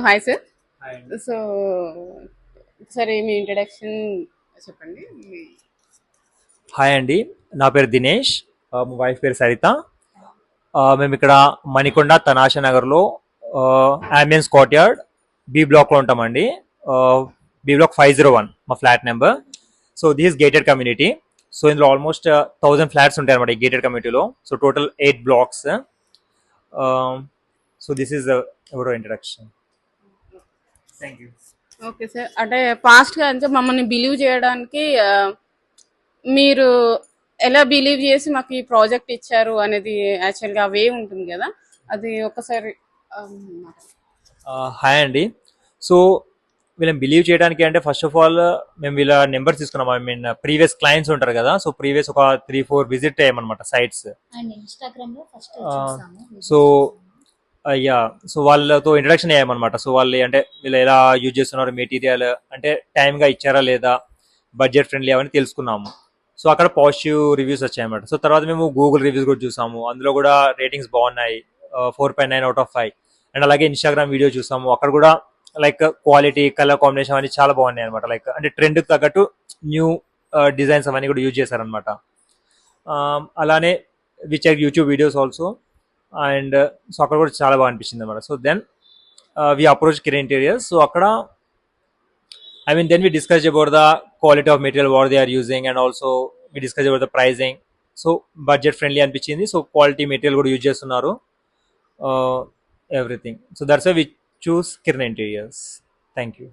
Hi sir. So సరే మీ introduction చెప్పండి. Hi అండి, నా పేరు దినేష్, మా వైఫ్ పేరు సరిత. మేము ఇక్కడ మణికొండ తనాషా నగర్లో అంబియన్స్ కోర్ట్యార్డ్ బి బ్లాక్లో ఉంటామండి. బి బ్లాక్ 501 మా flat number. So this gated community. So ఇందులో ఆల్మోస్ట్ 1000 ఫ్లాట్స్ ఉంటాయి అనమాట ఈ గేటెడ్ కమ్యూనిటీలో. So total 8 blocks. So this is ఎవరో introduction. Thank you. Okay sir, అంటే పాస్ట్గా అంటే మమ్మల్ని బిలీవ్ చేయడానికి మీరు ఎలా బిలీవ్ చేసి మాకు ఈ ప్రాజెక్ట్ ఇచ్చారు అనేది యాక్చువల్గా వే ఉంటుంది కదా, అది ఒకసారి. హాయ్ అండి. సో వీళ్ళని బిలీవ్ చేయడానికి అంటే ఫస్ట్ ఆఫ్ ఆల్ మేము వీళ్ళ నెంబర్స్ తీసుకున్నాం. ఐ మీన్ ప్రీవియస్ క్లయింట్స్ ఉంటారు కదా, సో ప్రీవియస్ ఒక 3-4 విజిట్ అయ్యామన్నమాట సైట్స్. సో అయ్యా, సో వాళ్ళతో ఇంట్రడక్షన్ అయ్యామన్నమాట. సో వాళ్ళు అంటే వీళ్ళు ఎలా యూజ్ చేస్తున్నారు, మెటీరియల్ అంటే టైమ్గా ఇచ్చారా లేదా, బడ్జెట్ ఫ్రెండ్లీ అవన్నీ తెలుసుకున్నాము. సో అక్కడ పాజిటివ్ రివ్యూస్ వచ్చాయన్నమాట. సో తర్వాత మేము గూగుల్ రివ్యూస్ కూడా చూసాము, అందులో కూడా రేటింగ్స్ బాగున్నాయి, 4.9/5. అండ్ అలాగే ఇన్స్టాగ్రామ్ వీడియో చూసాము, అక్కడ కూడా లైక్ క్వాలిటీ, కలర్ కాంబినేషన్ అవన్నీ చాలా బాగున్నాయి అనమాట. లైక్ అంటే ట్రెండ్కి తగ్గట్టు న్యూ డిజైన్స్ అవన్నీ కూడా యూజ్ చేశారనమాట. అలానే we check YouTube videos also. And so అక్కడ కూడా చాలా బాగా అనిపించింది అనమాట. So then we approach Kiran Interiors. So అక్కడ I mean, then we discussed about the quality of material what they are using, and also we discussed about the pricing. So budget friendly అనిపించింది. So quality material కూడా use చేస్తున్నారు, everything. So that's why we choose Kiran Interiors. Thank you.